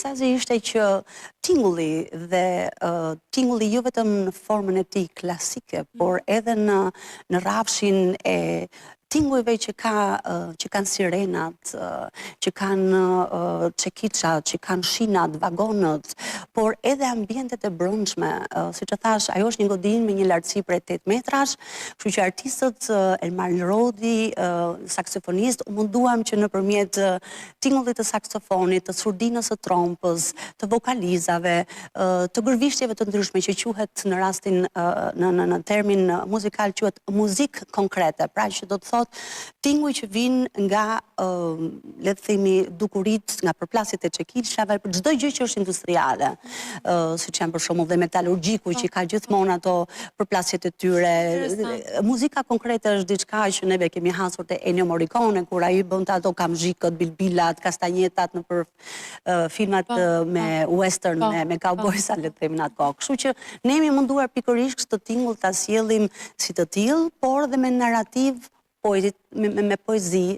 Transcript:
Sazi ishte që tingulli dhe tingulli jo vetëm në formën e tij klasike, por edhe në rrafshin e tingujve që kanë sirenat, që kanë çekiça, që kanë shinat, vagonët, por edhe ambientet e brendshme, siç e thash, ajo është një godinë me një lartësi prej 8 metrash, kështu që artistët Elmar Lrodi, saksofonist, u munduam që nëpërmjet tingullit të saksofonit, të surdinës së trompës, të vokalizave, të gërvishtjeve të ndryshme që quhet në rastin në termin muzikal quhet muzikë konkrete, pra që do të thotë tinguj që vinë nga le të themi dukurit, nga përplasjet e çekiçave, për çdo gjë që është industriale, siç janë për shembull dhe metalurgjiku që ka gjithmonë ato përplasjet e tyre. Muzika konkrete është diçka që neve kemi hasur te Ennio Morricone, kur ai bënte ato kamzhikët, bilbilat, kastanjetat në për filmat me western, me cowboysa, le të themi në atë kohë. Kështu që ne jemi munduar pikërisht këtë tingull ta sjellim si të tillë, por dhe me narrativ me poezi